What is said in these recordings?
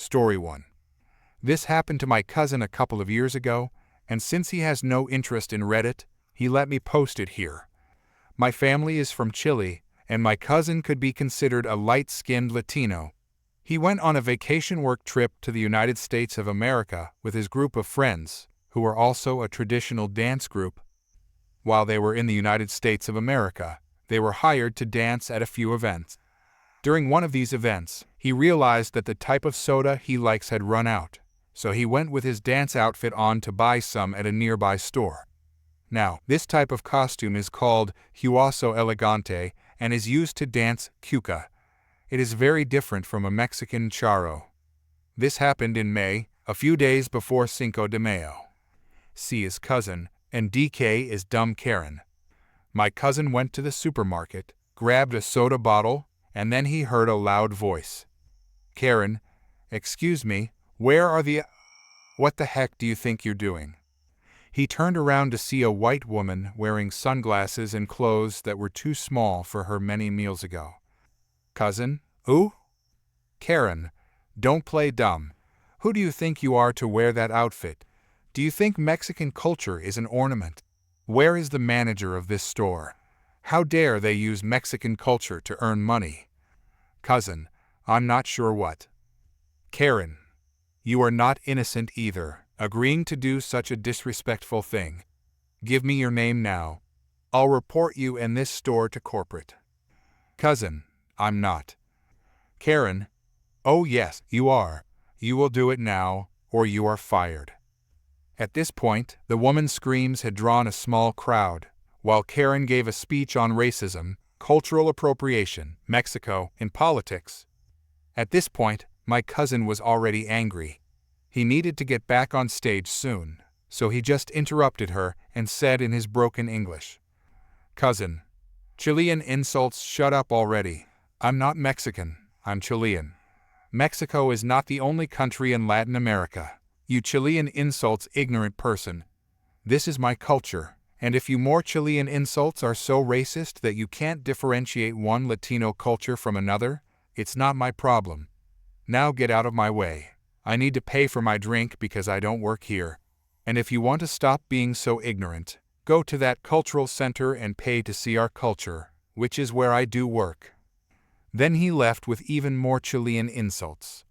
Story 1. This happened to my cousin a couple of years ago, and since he has no interest in Reddit, he let me post it here. My family is from Chile, and my cousin could be considered a light-skinned Latino. He went on a vacation work trip to the United States of America with his group of friends, who are also a traditional dance group. While they were in the United States of America, they were hired to dance at a few events. During one of these events, he realized that the type of soda he likes had run out, so he went with his dance outfit on to buy some at a nearby store. Now, this type of costume is called huaso elegante and is used to dance cuca. It is very different from a Mexican charro. This happened in May, a few days before Cinco de Mayo. C is cousin, and DK is dumb Karen. My cousin went to the supermarket, grabbed a soda bottle, and then he heard a loud voice. Karen, excuse me, where are the... What the heck do you think you're doing? He turned around to see a white woman wearing sunglasses and clothes that were too small for her many meals ago. Cousin, ooh? Karen, don't play dumb. Who do you think you are to wear that outfit? Do you think Mexican culture is an ornament? Where is the manager of this store? How dare they use Mexican culture to earn money? Cousin, I'm not sure what. Karen, you are not innocent either, agreeing to do such a disrespectful thing. Give me your name now. I'll report you and this store to corporate. Cousin, I'm not. Karen, oh yes, you are. You will do it now, or you are fired. At this point, the woman's screams had drawn a small crowd, while Karen gave a speech on racism, cultural appropriation, Mexico, and politics. At this point, my cousin was already angry. He needed to get back on stage soon, so he just interrupted her and said in his broken English, Cousin, Chilean insults, shut up already. I'm not Mexican, I'm Chilean. Mexico is not the only country in Latin America. You Chilean insults, ignorant person. This is my culture, and if you more Chilean insults are so racist that you can't differentiate one Latino culture from another, it's not my problem. Now get out of my way. I need to pay for my drink because I don't work here. And if you want to stop being so ignorant, go to that cultural center and pay to see our culture, which is where I do work. Then he left with even more Chilean insults.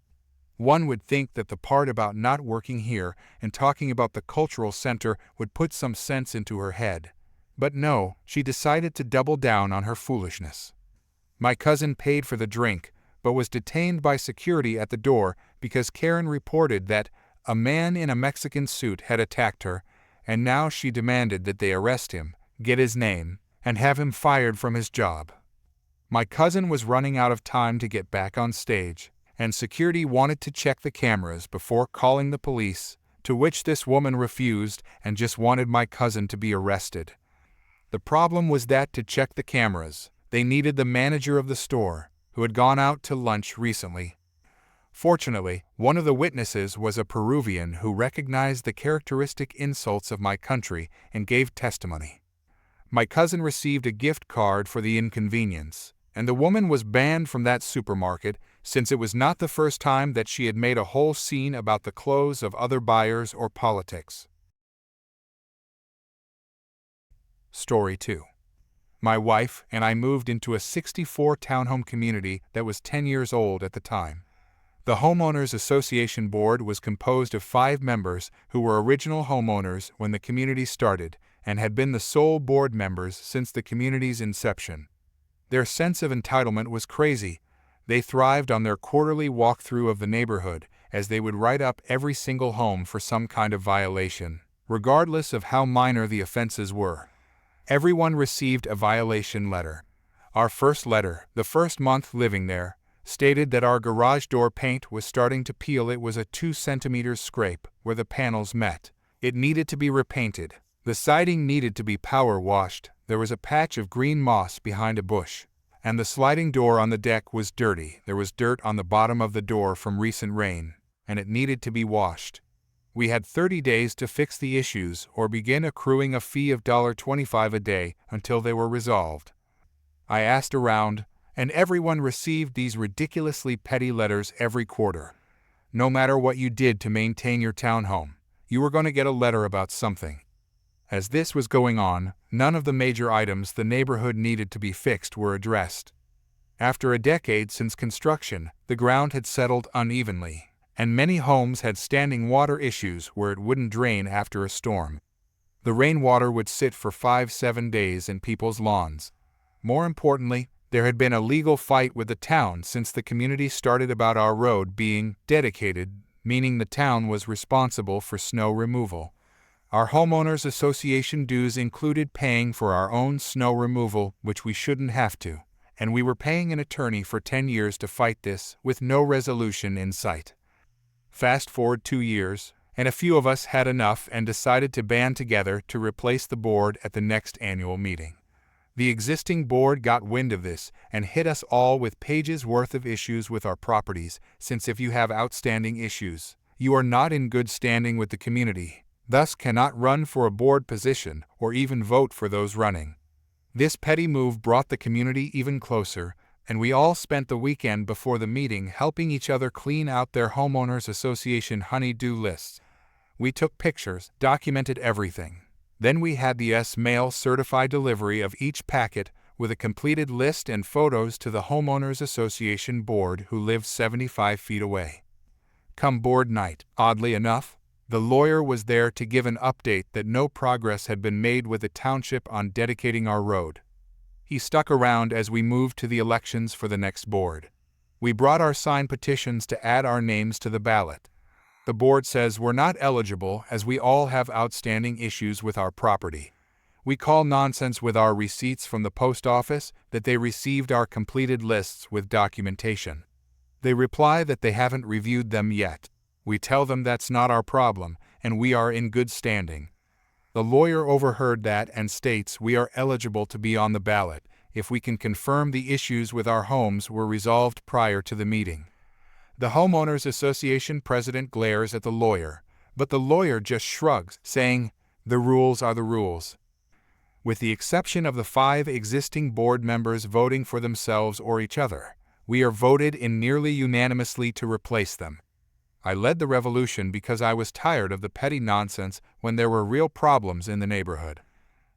One would think that the part about not working here and talking about the cultural center would put some sense into her head. But no, she decided to double down on her foolishness. My cousin paid for the drink, but was detained by security at the door because Karen reported that a man in a Mexican suit had attacked her, and now she demanded that they arrest him, get his name, and have him fired from his job. My cousin was running out of time to get back on stage, and security wanted to check the cameras before calling the police, to which this woman refused and just wanted my cousin to be arrested. The problem was that to check the cameras, they needed the manager of the store, who had gone out to lunch recently. Fortunately, one of the witnesses was a Peruvian who recognized the characteristic insults of my country and gave testimony. My cousin received a gift card for the inconvenience, and the woman was banned from that supermarket since it was not the first time that she had made a whole scene about the clothes of other buyers or politics. Story 2. My wife and I moved into a 64 townhome community that was 10 years old at the time. The Homeowners Association Board was composed of 5 members who were original homeowners when the community started and had been the sole board members since the community's inception. Their sense of entitlement was crazy. They thrived on their quarterly walkthrough of the neighborhood, as they would write up every single home for some kind of violation, regardless of how minor the offenses were. Everyone received a violation letter. Our first letter, the first month living there, stated that our garage door paint was starting to peel. It was a 2 centimeter scrape where the panels met. It needed to be repainted. The siding needed to be power washed. There was a patch of green moss behind a bush. And the sliding door on the deck was dirty. There was dirt on the bottom of the door from recent rain, and it needed to be washed. We had 30 days to fix the issues or begin accruing a fee of $25 a day until they were resolved. I asked around, and everyone received these ridiculously petty letters every quarter. No matter what you did to maintain your townhome, you were going to get a letter about something. As this was going on, none of the major items the neighborhood needed to be fixed were addressed. After a decade since construction, the ground had settled unevenly, and many homes had standing water issues where it wouldn't drain after a storm. The rainwater would sit for 5-7 days in people's lawns. More importantly, there had been a legal fight with the town since the community started about our road being dedicated, meaning the town was responsible for snow removal. Our homeowners association dues included paying for our own snow removal, which we shouldn't have to, and we were paying an attorney for 10 years to fight this, with no resolution in sight. Fast forward 2 years, and a few of us had enough and decided to band together to replace the board at the next annual meeting. The existing board got wind of this and hit us all with pages worth of issues with our properties, since if you have outstanding issues, you are not in good standing with the community, thus cannot run for a board position or even vote for those running. This petty move brought the community even closer, and we all spent the weekend before the meeting helping each other clean out their homeowners association honey-do lists. We took pictures, documented everything. Then we had the mail certified delivery of each packet with a completed list and photos to the homeowners association board who lived 75 feet away. Come board night, oddly enough, the lawyer was there to give an update that no progress had been made with the township on dedicating our road. He stuck around as we moved to the elections for the next board. We brought our signed petitions to add our names to the ballot. The board says we're not eligible as we all have outstanding issues with our property. We call nonsense with our receipts from the post office that they received our completed lists with documentation. They reply that they haven't reviewed them yet. We tell them that's not our problem and we are in good standing. The lawyer overheard that and states we are eligible to be on the ballot if we can confirm the issues with our homes were resolved prior to the meeting. The Homeowners Association president glares at the lawyer, but the lawyer just shrugs, saying, "The rules are the rules." With the exception of the 5 existing board members voting for themselves or each other, we are voted in nearly unanimously to replace them. I led the revolution because I was tired of the petty nonsense when there were real problems in the neighborhood.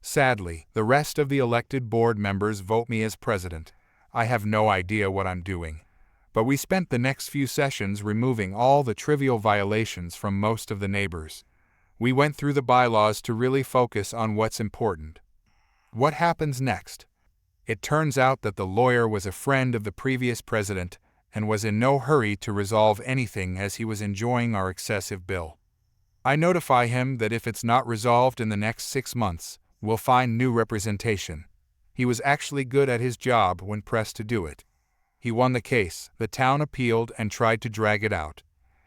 Sadly, the rest of the elected board members vote me as president. I have no idea what I'm doing. But we spent the next few sessions removing all the trivial violations from most of the neighbors. We went through the bylaws to really focus on what's important. What happens next? It turns out that the lawyer was a friend of the previous president and was in no hurry to resolve anything as he was enjoying our excessive bill. I notify him that if it's not resolved in the next 6 months, we'll find new representation. He was actually good at his job when pressed to do it. He won the case, the town appealed and tried to drag it out.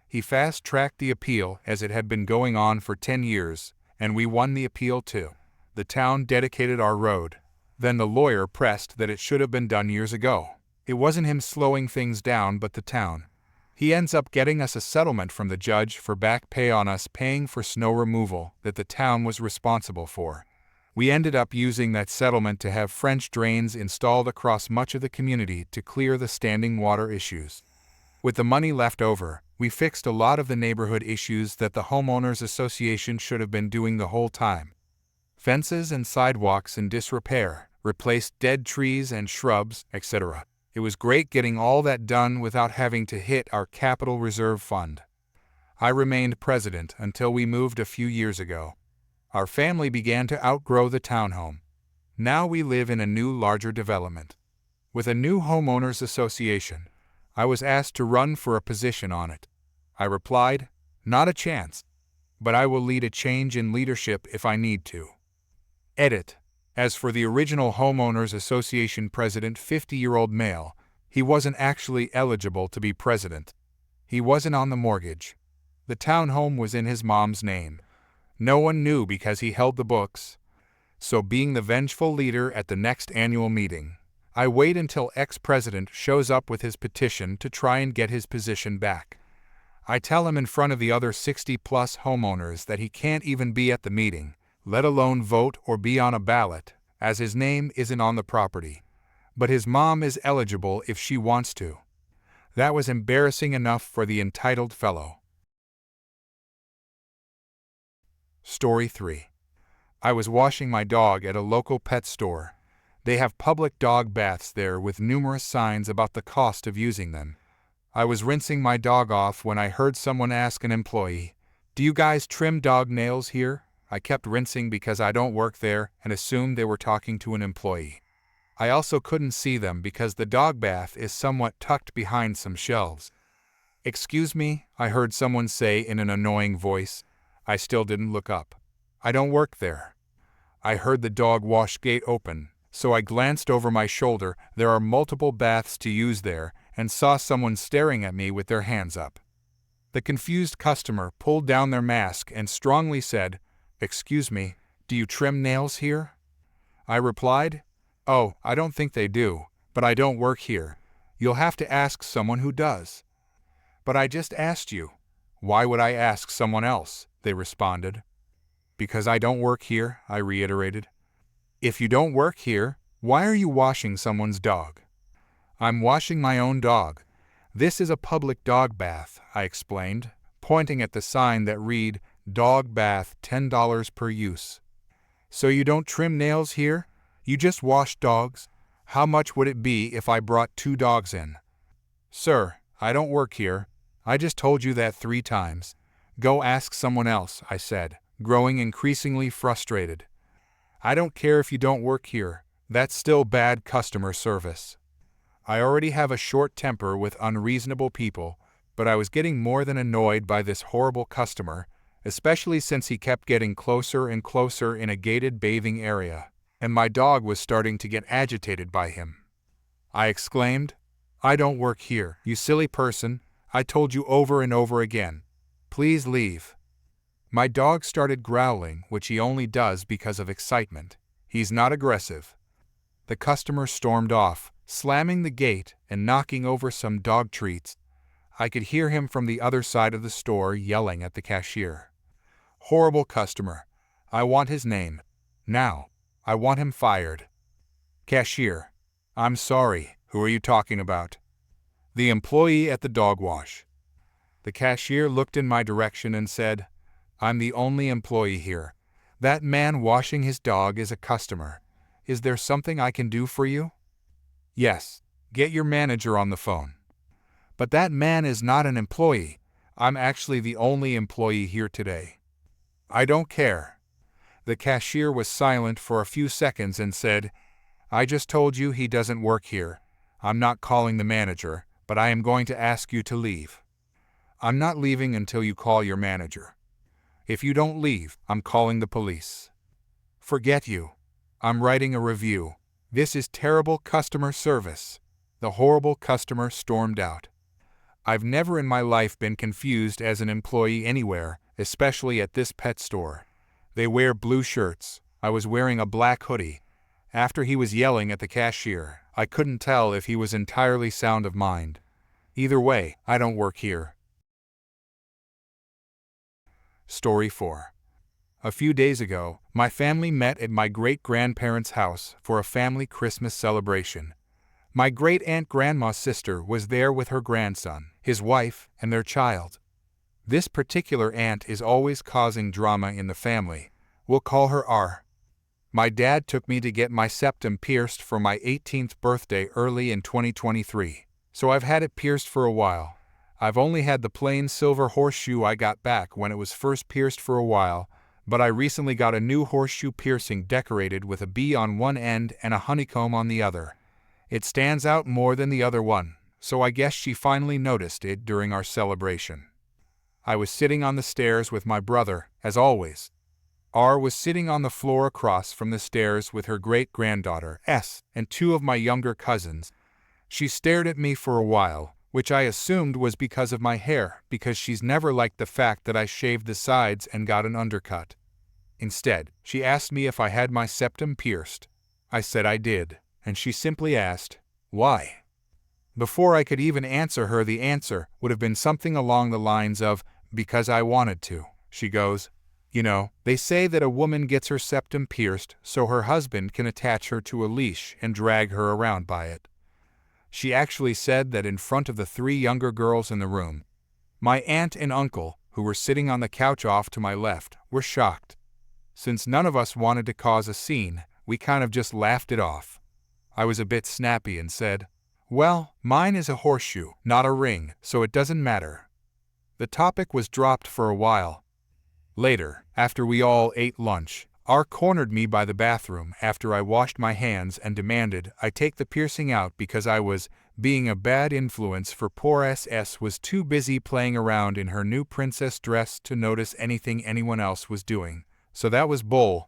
He fast-tracked the appeal as it had been going on for 10 years, and we won the appeal too. The town dedicated our road. Then the lawyer pressed that it should have been done years ago. It wasn't him slowing things down but the town. He ends up getting us a settlement from the judge for back pay on us paying for snow removal that the town was responsible for. We ended up using that settlement to have French drains installed across much of the community to clear the standing water issues. With the money left over, we fixed a lot of the neighborhood issues that the homeowners association should have been doing the whole time. Fences and sidewalks in disrepair, replaced dead trees and shrubs, etc. It was great getting all that done without having to hit our capital reserve fund. I remained president until we moved a few years ago. Our family began to outgrow the townhome. Now we live in a new, larger development. With a new homeowners association, I was asked to run for a position on it. I replied, "Not a chance. But I will lead a change in leadership if I need to." Edit. As for the original homeowners association president, 50-year-old male, he wasn't actually eligible to be president. He wasn't on the mortgage. The townhome was in his mom's name. No one knew because he held the books. So being the vengeful leader at the next annual meeting, I wait until ex-president shows up with his petition to try and get his position back. I tell him in front of the other 60-plus homeowners that he can't even be at the meeting, let alone vote or be on a ballot, as his name isn't on the property. But his mom is eligible if she wants to. That was embarrassing enough for the entitled fellow. Story 3. I was washing my dog at a local pet store. They have public dog baths there with numerous signs about the cost of using them. I was rinsing my dog off when I heard someone ask an employee, "Do you guys trim dog nails here?" I kept rinsing because I don't work there and assumed they were talking to an employee. I also couldn't see them because the dog bath is somewhat tucked behind some shelves. "Excuse me," I heard someone say in an annoying voice. I still didn't look up. "I don't work there." I heard the dog wash gate open, so I glanced over my shoulder. There are multiple baths to use there, and saw someone staring at me with their hands up. The confused customer pulled down their mask and strongly said, "Excuse me, do you trim nails here?" I replied, "Oh, I don't think they do, but I don't work here. You'll have to ask someone who does." "But I just asked you." "Why would I ask someone else?" they responded. "Because I don't work here," I reiterated. "If you don't work here, why are you washing someone's dog?" "I'm washing my own dog. This is a public dog bath," I explained, pointing at the sign that read, "Dog bath, $10 per use." "So you don't trim nails here? You just wash dogs? How much would it be if I brought 2 dogs in?" "Sir, I don't work here. I just told you that 3 times. Go ask someone else," I said, growing increasingly frustrated. "I don't care if you don't work here. That's still bad customer service." I already have a short temper with unreasonable people, but I was getting more than annoyed by this horrible customer, especially since he kept getting closer and closer in a gated bathing area, and my dog was starting to get agitated by him. I exclaimed, "I don't work here, you silly person. I told you over and over again. Please leave." My dog started growling, which he only does because of excitement. He's not aggressive. The customer stormed off, slamming the gate and knocking over some dog treats. I could hear him from the other side of the store yelling at the cashier. "Horrible customer. I want his name. Now. I want him fired." Cashier: "I'm sorry, who are you talking about?" "The employee at the dog wash." The cashier looked in my direction and said, "I'm the only employee here. That man washing his dog is a customer. Is there something I can do for you?" "Yes, get your manager on the phone." "But that man is not an employee. I'm actually the only employee here today." "I don't care." The cashier was silent for a few seconds and said, "I just told you he doesn't work here. I'm not calling the manager, but I am going to ask you to leave." "I'm not leaving until you call your manager. If you don't leave, I'm calling the police." "Forget you. I'm writing a review. This is terrible customer service." The horrible customer stormed out. I've never in my life been confused as an employee anywhere, especially at this pet store. They wear blue shirts. I was wearing a black hoodie. After he was yelling at the cashier, I couldn't tell if he was entirely sound of mind. Either way, I don't work here. Story 4. A few days ago, my family met at my great-grandparents' house for a family Christmas celebration. My great-aunt-grandma's sister was there with her grandson, his wife, and their child. This particular aunt is always causing drama in the family. We'll call her R. My dad took me to get my septum pierced for my 18th birthday early in 2023, so I've had it pierced for a while. I've only had the plain silver horseshoe I got back when it was first pierced for a while, but I recently got a new horseshoe piercing decorated with a bee on one end and a honeycomb on the other. It stands out more than the other one, so I guess she finally noticed it during our celebration. I was sitting on the stairs with my brother, as always. R was sitting on the floor across from the stairs with her great-granddaughter, S, and 2 of my younger cousins. She stared at me for a while, which I assumed was because of my hair, because she's never liked the fact that I shaved the sides and got an undercut. Instead, she asked me if I had my septum pierced. I said I did, and she simply asked, "Why?" Before I could even answer her, the answer would have been something along the lines of, "Because I wanted to." She goes, "You know, they say that a woman gets her septum pierced so her husband can attach her to a leash and drag her around by it." She actually said that in front of the 3 younger girls in the room. My aunt and uncle, who were sitting on the couch off to my left, were shocked. Since none of us wanted to cause a scene, we kind of just laughed it off. I was a bit snappy and said, "Well, mine is a horseshoe, not a ring, so it doesn't matter." The topic was dropped for a while. Later, after we all ate lunch, R cornered me by the bathroom after I washed my hands and demanded I take the piercing out because I was being a bad influence for poor SS was too busy playing around in her new princess dress to notice anything anyone else was doing. So that was bull.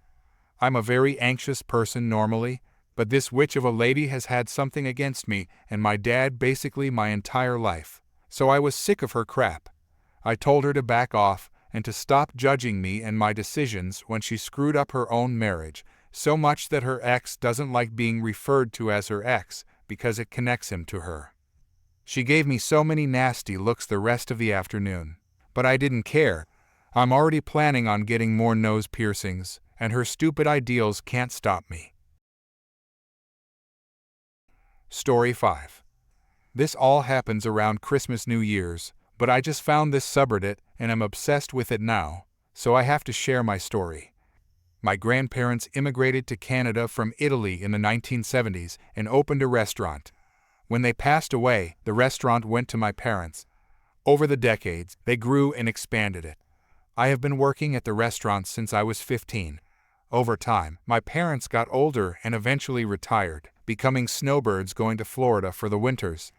I'm a very anxious person normally, but this witch of a lady has had something against me and my dad basically my entire life. So I was sick of her crap. I told her to back off and to stop judging me and my decisions when she screwed up her own marriage, so much that her ex doesn't like being referred to as her ex because it connects him to her. She gave me so many nasty looks the rest of the afternoon. But I didn't care. I'm already planning on getting more nose piercings, and her stupid ideals can't stop me. Story 5. This all happens around Christmas New Year's, but I just found this subreddit and am obsessed with it now, so I have to share my story. My grandparents immigrated to Canada from Italy in the 1970s and opened a restaurant. When they passed away, the restaurant went to my parents. Over the decades, they grew and expanded it. I have been working at the restaurant since I was 15. Over time, my parents got older and eventually retired, becoming snowbirds going to Florida for the winters.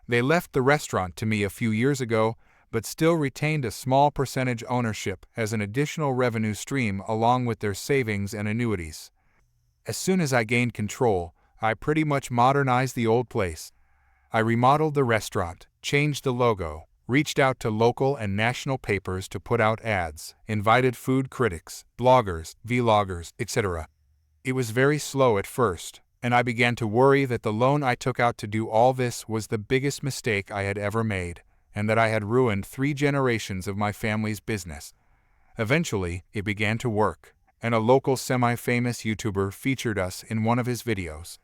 They left the restaurant to me a few years ago, but still retained a small percentage ownership as an additional revenue stream along with their savings and annuities. As soon as I gained control, I pretty much modernized the old place. I remodeled the restaurant, changed the logo, reached out to local and national papers to put out ads, invited food critics, bloggers, vloggers, etc. It was very slow at first, and I began to worry that the loan I took out to do all this was the biggest mistake I had ever made, and that I had ruined 3 generations of my family's business. Eventually, it began to work, and a local semi-famous YouTuber featured us in one of his videos.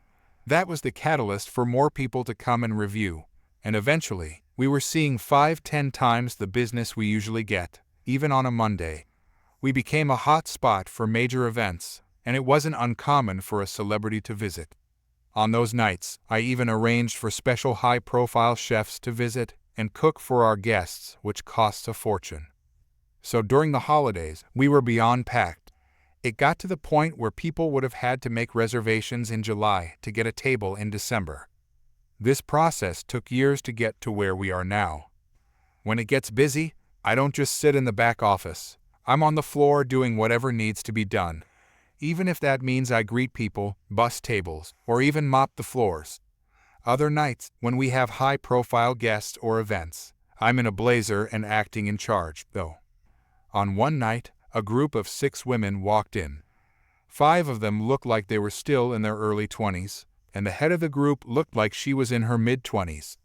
That was the catalyst for more people to come and review, and eventually, we were seeing 5-10 times the business we usually get, even on a Monday. We became a hot spot for major events, and it wasn't uncommon for a celebrity to visit. On those nights, I even arranged for special high-profile chefs to visit and cook for our guests, which costs a fortune. So during the holidays, we were beyond packed. It got to the point where people would have had to make reservations in July to get a table in December. This process took years to get to where we are now. When it gets busy, I don't just sit in the back office. I'm on the floor doing whatever needs to be done, even if that means I greet people, bus tables, or even mop the floors. Other nights, when we have high-profile guests or events, I'm in a blazer and acting in charge, though. On one night, a group of 6 women walked in. 5 of them looked like they were still in their early 20s, and the head of the group looked like she was in her mid-20s.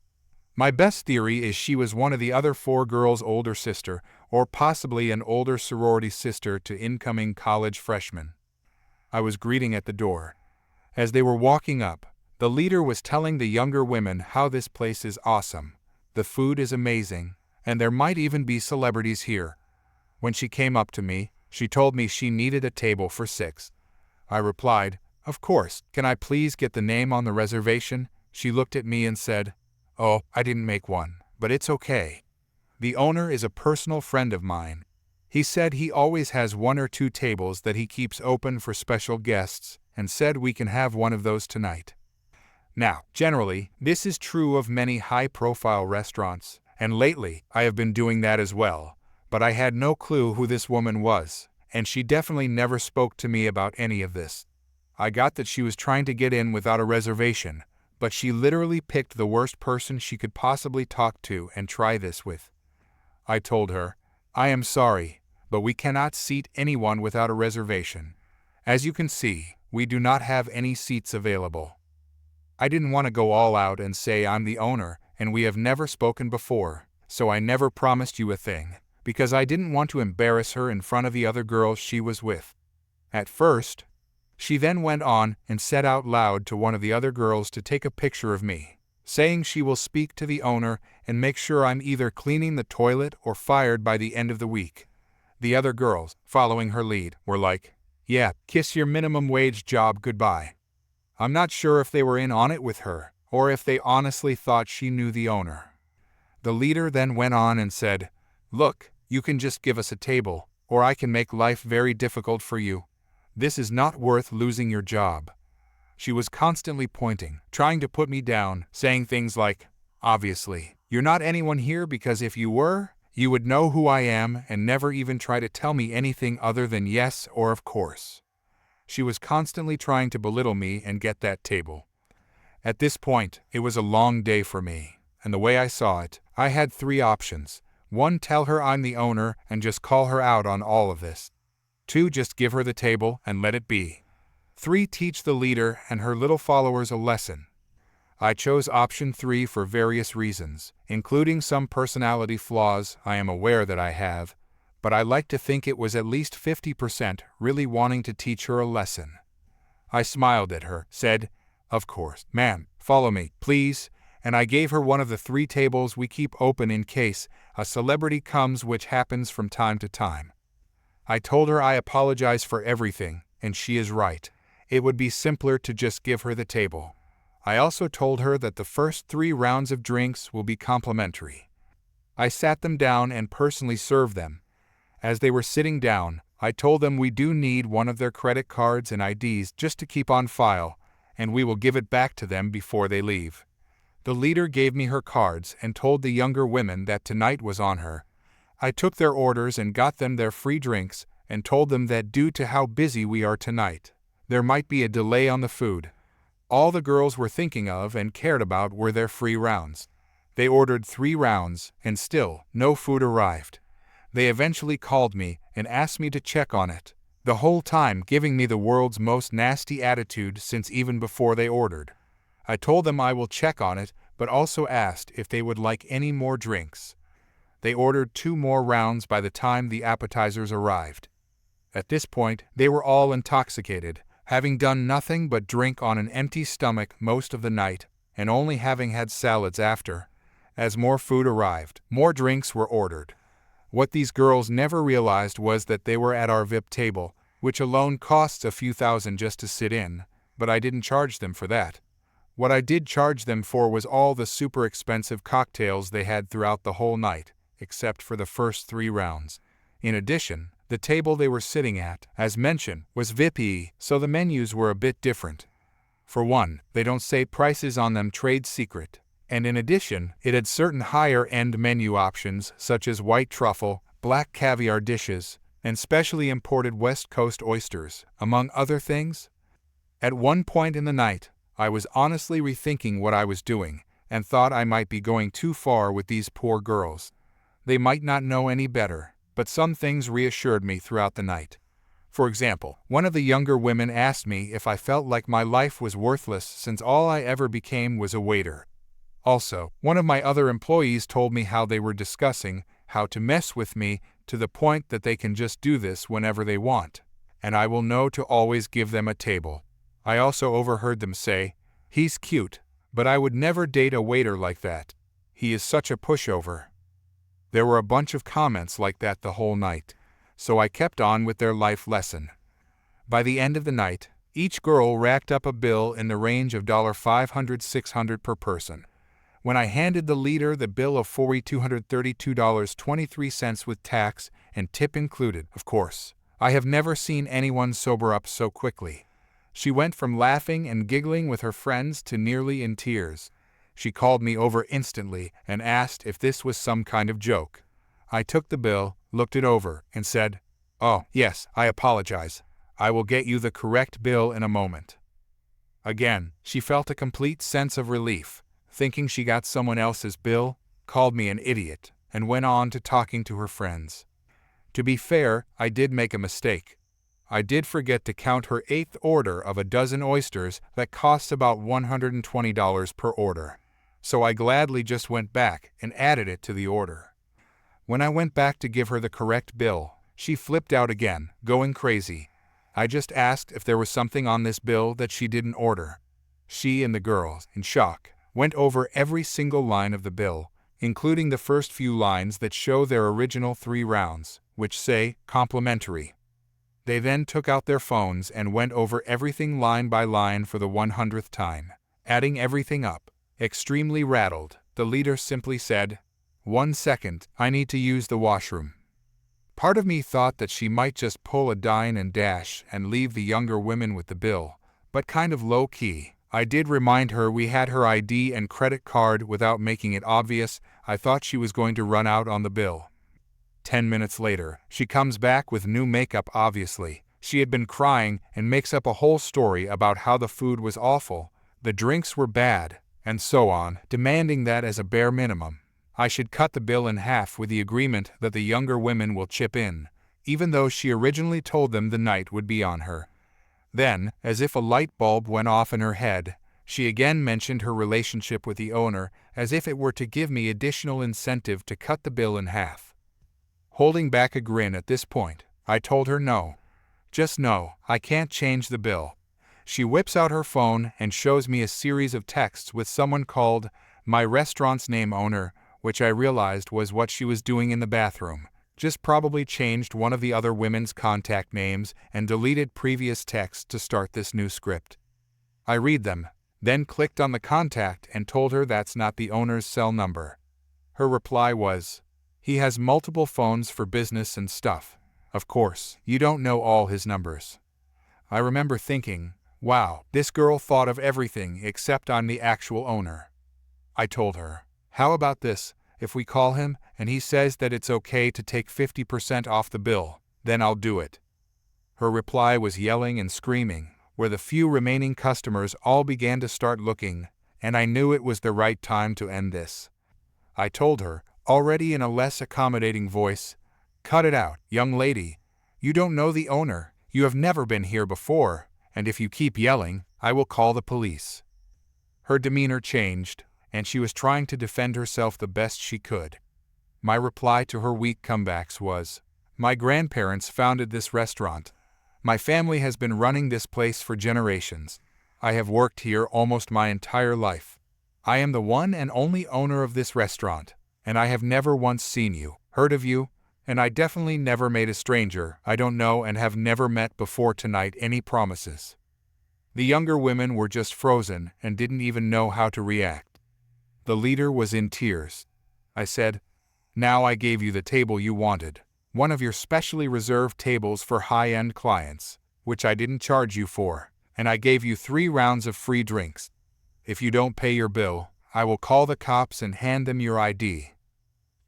My best theory is she was one of the other 4 girls' older sister, or possibly an older sorority sister to incoming college freshmen. I was greeting at the door. As they were walking up, the leader was telling the younger women how this place is awesome, the food is amazing, and there might even be celebrities here. When she came up to me, she told me she needed a table for 6. I replied, "Of course, can I please get the name on the reservation?" She looked at me and said, "Oh, I didn't make one, but it's okay. The owner is a personal friend of mine. He said he always has 1 or 2 tables that he keeps open for special guests, and said we can have one of those tonight." Now, generally, this is true of many high-profile restaurants, and lately, I have been doing that as well, but I had no clue who this woman was, and she definitely never spoke to me about any of this. I got that she was trying to get in without a reservation, but she literally picked the worst person she could possibly talk to and try this with. I told her, "I am sorry, but we cannot seat anyone without a reservation. As you can see, we do not have any seats available." I didn't want to go all out and say I'm the owner and we have never spoken before, so I never promised you a thing, because I didn't want to embarrass her in front of the other girls she was with. At first, she then went on and said out loud to one of the other girls to take a picture of me. saying she will speak to the owner and make sure I'm either cleaning the toilet or fired by the end of the week. The other girls, following her lead, were like, "Yeah, kiss your minimum wage job goodbye." I'm not sure if they were in on it with her, or if they honestly thought she knew the owner. The leader then went on and said, "Look, you can just give us a table, or I can make life very difficult for you. This is not worth losing your job." She was constantly pointing, trying to put me down, saying things like, "Obviously, you're not anyone here because if you were, you would know who I am and never even try to tell me anything other than yes or of course." She was constantly trying to belittle me and get that table. At this point, it was a long day for me, and the way I saw it, I had 3 options. 1, tell her I'm the owner and just call her out on all of this. 2, just give her the table and let it be. 3, teach the leader and her little followers a lesson. I chose option 3 for various reasons, including some personality flaws I am aware that I have, but I like to think it was at least 50% really wanting to teach her a lesson. I smiled at her, said, "Of course, ma'am, follow me, please," and I gave her one of the 3 tables we keep open in case a celebrity comes, which happens from time to time. I told her I apologize for everything, and she is right. It would be simpler to just give her the table. I also told her that the first 3 rounds of drinks will be complimentary. I sat them down and personally served them. As they were sitting down, I told them we do need one of their credit cards and IDs just to keep on file, and we will give it back to them before they leave. The leader gave me her cards and told the younger women that tonight was on her. I took their orders and got them their free drinks and told them that due to how busy we are tonight, there might be a delay on the food. All the girls were thinking of and cared about were their free rounds. They ordered 3 rounds, and still, no food arrived. They eventually called me and asked me to check on it, the whole time giving me the world's most nasty attitude since even before they ordered. I told them I will check on it, but also asked if they would like any more drinks. They ordered 2 more rounds by the time the appetizers arrived. At this point, they were all intoxicated, having done nothing but drink on an empty stomach most of the night, and only having had salads after. As more food arrived, more drinks were ordered. What these girls never realized was that they were at our VIP table, which alone costs a few thousand just to sit in, but I didn't charge them for that. What I did charge them for was all the super expensive cocktails they had throughout the whole night, except for the first 3 rounds. In addition, the table they were sitting at, as mentioned, was VIP, so the menus were a bit different. For one, they don't say prices on them, trade secret. And in addition, it had certain higher-end menu options such as white truffle, black caviar dishes, and specially imported West Coast oysters, among other things. At one point in the night, I was honestly rethinking what I was doing, and thought I might be going too far with these poor girls. They might not know any better, but some things reassured me throughout the night. For example, one of the younger women asked me if I felt like my life was worthless since all I ever became was a waiter. Also, one of my other employees told me how they were discussing how to mess with me to the point that they can just do this whenever they want, and I will know to always give them a table. I also overheard them say, "He's cute, but I would never date a waiter like that. He is such a pushover." There were a bunch of comments like that the whole night, so I kept on with their life lesson. By the end of the night, each girl racked up a bill in the range of $500–600 per person. When I handed the leader the bill of $4,232.23 with tax and tip included, of course, I have never seen anyone sober up so quickly. She went from laughing and giggling with her friends to nearly in tears. She called me over instantly and asked if this was some kind of joke. I took the bill, looked it over, and said, "Oh, yes, I apologize. I will get you the correct bill in a moment." Again, she felt a complete sense of relief, thinking she got someone else's bill, called me an idiot, and went on to talking to her friends. To be fair, I did make a mistake. I did forget to count her 8th order of a dozen oysters that costs about $120 per order. So I gladly just went back and added it to the order. When I went back to give her the correct bill, she flipped out again, going crazy. I just asked if there was something on this bill that she didn't order. She and the girls, in shock, went over every single line of the bill, including the first few lines that show their original 3 rounds, which say, complimentary. They then took out their phones and went over everything line by line for the 100th time, adding everything up. Extremely rattled, the leader simply said, "1 second, I need to use the washroom." Part of me thought that she might just pull a dine and dash and leave the younger women with the bill, but kind of low-key. I did remind her we had her ID and credit card without making it obvious. I thought she was going to run out on the bill. 10 minutes later, she comes back with new makeup obviously. She had been crying and makes up a whole story about how the food was awful, the drinks were bad, and so on, demanding that as a bare minimum, I should cut the bill in half with the agreement that the younger women will chip in, even though she originally told them the night would be on her. Then, as if a light bulb went off in her head, she again mentioned her relationship with the owner as if it were to give me additional incentive to cut the bill in half. Holding back a grin at this point, I told her no. Just no, I can't change the bill. She whips out her phone and shows me a series of texts with someone called my restaurant's name owner, which I realized was what she was doing in the bathroom. Just probably changed one of the other women's contact names and deleted previous texts to start this new script. I read them, then clicked on the contact and told her that's not the owner's cell number. Her reply was, "He has multiple phones for business and stuff. Of course, you don't know all his numbers." I remember thinking, wow, this girl thought of everything except I'm the actual owner. I told her, how about this, if we call him and he says that it's okay to take 50% off the bill, then I'll do it. Her reply was yelling and screaming, where the few remaining customers all began to start looking, and I knew it was the right time to end this. I told her, already in a less accommodating voice, "Cut it out, young lady. You don't know the owner, you have never been here before, and if you keep yelling, I will call the police." Her demeanor changed, and she was trying to defend herself the best she could. My reply to her weak comebacks was, "My grandparents founded this restaurant. My family has been running this place for generations. I have worked here almost my entire life. I am the one and only owner of this restaurant, and I have never once seen you, heard of you, and I definitely never made a stranger I don't know and have never met before tonight any promises." The younger women were just frozen and didn't even know how to react. The leader was in tears. I said, "Now I gave you the table you wanted, one of your specially reserved tables for high-end clients, which I didn't charge you for, and I gave you 3 rounds of free drinks. If you don't pay your bill, I will call the cops and hand them your ID."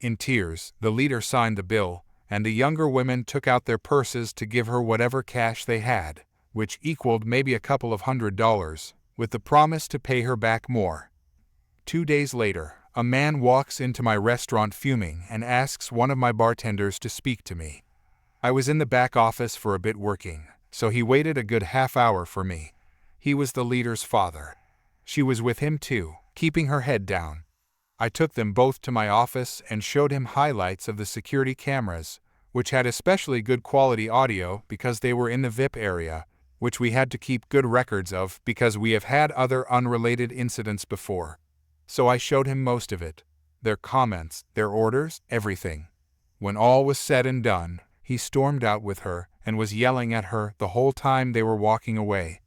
In tears, the leader signed the bill, and the younger women took out their purses to give her whatever cash they had, which equaled maybe a couple of $100, with the promise to pay her back more. 2 days later, a man walks into my restaurant fuming and asks one of my bartenders to speak to me. I was in the back office for a bit working, so he waited a good half hour for me. He was the leader's father. She was with him too, keeping her head down. I took them both to my office and showed him highlights of the security cameras, which had especially good quality audio because they were in the VIP area, which we had to keep good records of because we have had other unrelated incidents before. So I showed him most of it, their comments, their orders, everything. When all was said and done, he stormed out with her and was yelling at her the whole time they were walking away.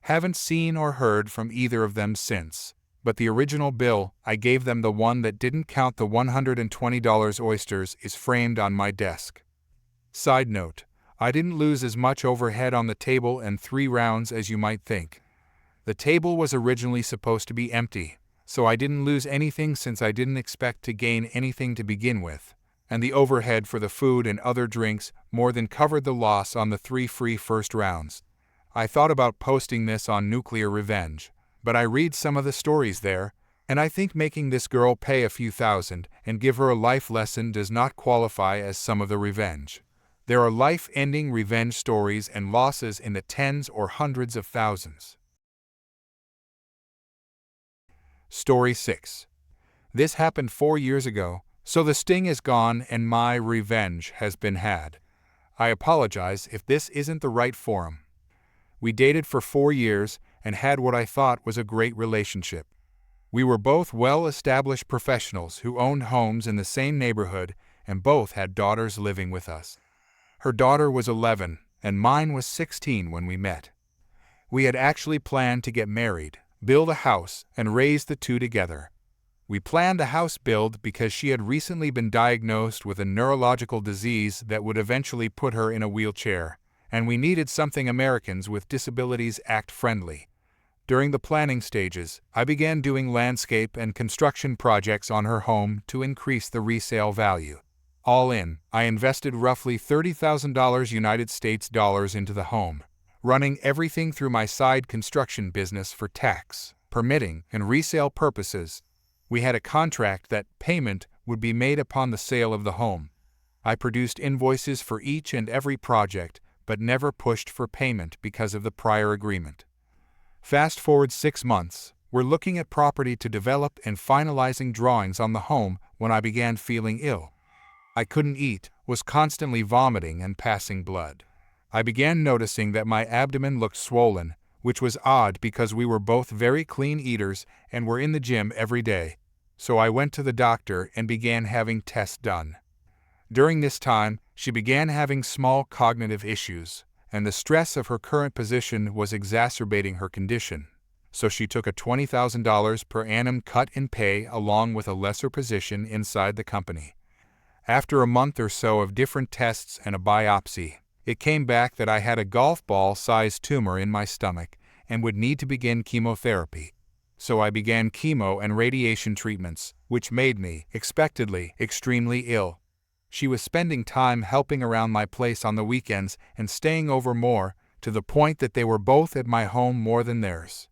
Haven't seen or heard from either of them since. But the original bill, I gave them the one that didn't count the $120 oysters, is framed on my desk. Side note, I didn't lose as much overhead on the table and 3 rounds as you might think. The table was originally supposed to be empty, so I didn't lose anything since I didn't expect to gain anything to begin with, and the overhead for the food and other drinks more than covered the loss on the 3 free first rounds. I thought about posting this on Nuclear Revenge, but I read some of the stories there, and I think making this girl pay a few thousand and give her a life lesson does not qualify as some of the revenge. There are life-ending revenge stories and losses in the tens or hundreds of thousands. Story 6. This happened 4 years ago, so the sting is gone and my revenge has been had. I apologize if this isn't the right forum. We dated for 4 years and had what I thought was a great relationship. We were both well-established professionals who owned homes in the same neighborhood and both had daughters living with us. Her daughter was 11 and mine was 16 when we met. We had actually planned to get married, build a house, and raise the two together. We planned the house build because she had recently been diagnosed with a neurological disease that would eventually put her in a wheelchair, and we needed something Americans with Disabilities Act friendly. During the planning stages, I began doing landscape and construction projects on her home to increase the resale value. All in, I invested roughly $30,000 United States dollars into the home, running everything through my side construction business for tax, permitting, and resale purposes. We had a contract that payment would be made upon the sale of the home. I produced invoices for each and every project, but never pushed for payment because of the prior agreement. Fast forward 6 months, we're looking at property to develop and finalizing drawings on the home when I began feeling ill. I couldn't eat, was constantly vomiting and passing blood. I began noticing that my abdomen looked swollen, which was odd because we were both very clean eaters and were in the gym every day. So I went to the doctor and began having tests done. During this time, she began having small cognitive issues, and the stress of her current position was exacerbating her condition. So she took a $20,000 per annum cut in pay along with a lesser position inside the company. After a month or so of different tests and a biopsy, it came back that I had a golf ball-sized tumor in my stomach and would need to begin chemotherapy. So I began chemo and radiation treatments, which made me, expectedly, extremely ill. She was spending time helping around my place on the weekends and staying over more, to the point that they were both at my home more than theirs.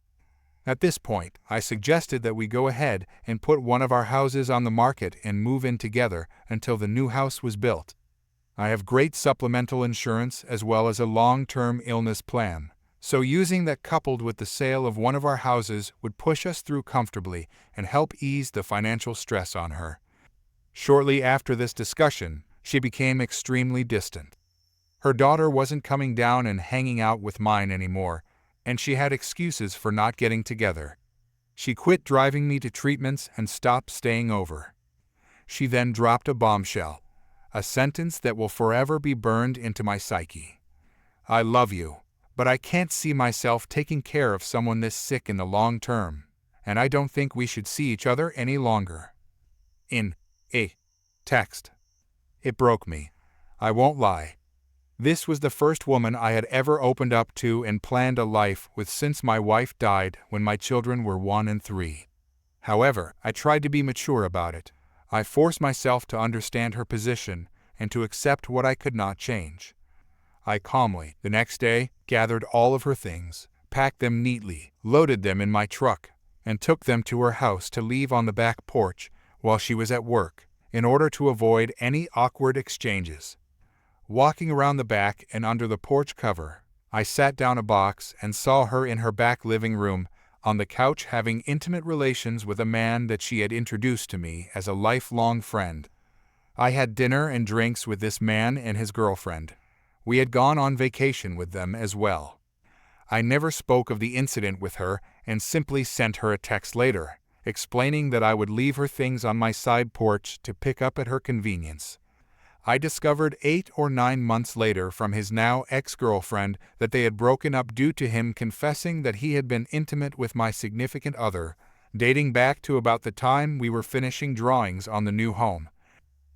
At this point, I suggested that we go ahead and put one of our houses on the market and move in together until the new house was built. I have great supplemental insurance as well as a long-term illness plan, so using that coupled with the sale of one of our houses would push us through comfortably and help ease the financial stress on her. Shortly after this discussion, she became extremely distant. Her daughter wasn't coming down and hanging out with mine anymore, and she had excuses for not getting together. She quit driving me to treatments and stopped staying over. She then dropped a bombshell, a sentence that will forever be burned into my psyche. I love you, but I can't see myself taking care of someone this sick in the long term, and I don't think we should see each other any longer. In a text. It broke me. I won't lie. This was the first woman I had ever opened up to and planned a life with since my wife died when my children were 1 and 3. However, I tried to be mature about it. I forced myself to understand her position and to accept what I could not change. I calmly, the next day, gathered all of her things, packed them neatly, loaded them in my truck, and took them to her house to leave on the back porch while she was at work, in order to avoid any awkward exchanges. Walking around the back and under the porch cover, I sat down a box and saw her in her back living room, on the couch having intimate relations with a man that she had introduced to me as a lifelong friend. I had dinner and drinks with this man and his girlfriend. We had gone on vacation with them as well. I never spoke of the incident with her and simply sent her a text later, explaining that I would leave her things on my side porch to pick up at her convenience. I discovered 8 or 9 months later from his now ex-girlfriend that they had broken up due to him confessing that he had been intimate with my significant other, dating back to about the time we were finishing drawings on the new home.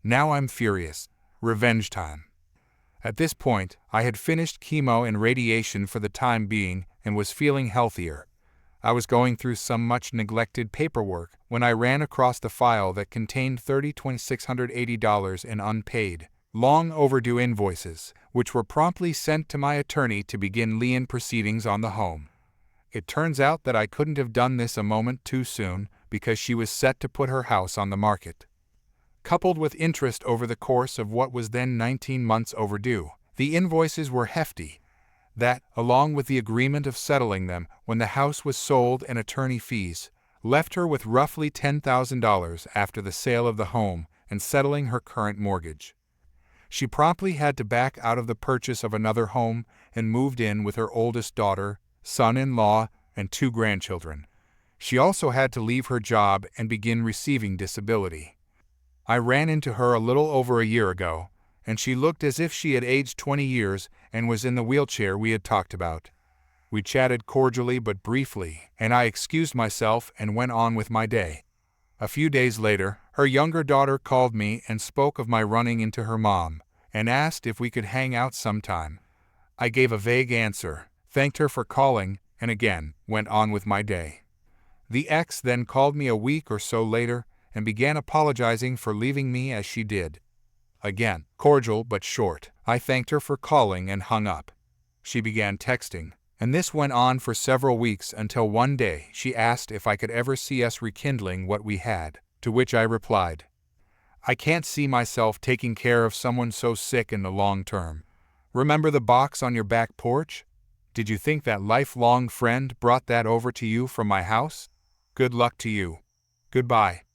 Now I'm furious. Revenge time. At this point, I had finished chemo and radiation for the time being and was feeling healthier. I was going through some much neglected paperwork when I ran across the file that contained $30,680 in unpaid, long overdue invoices, which were promptly sent to my attorney to begin lien proceedings on the home. It turns out that I couldn't have done this a moment too soon because she was set to put her house on the market. Coupled with interest over the course of what was then 19 months overdue, the invoices were hefty. That, along with the agreement of settling them when the house was sold and attorney fees, left her with roughly $10,000 after the sale of the home and settling her current mortgage. She promptly had to back out of the purchase of another home and moved in with her oldest daughter, son-in-law, and 2 grandchildren. She also had to leave her job and begin receiving disability. I ran into her a little over a year ago, and she looked as if she had aged 20 years and was in the wheelchair we had talked about. We chatted cordially but briefly, and I excused myself and went on with my day. A few days later, her younger daughter called me and spoke of my running into her mom, and asked if we could hang out sometime. I gave a vague answer, thanked her for calling, and again went on with my day. The ex then called me a week or so later and began apologizing for leaving me as she did. Again, cordial but short, I thanked her for calling and hung up. She began texting, and this went on for several weeks until one day she asked if I could ever see us rekindling what we had, to which I replied, "I can't see myself taking care of someone so sick in the long term. Remember the box on your back porch? Did you think that lifelong friend brought that over to you from my house? Good luck to you. Goodbye."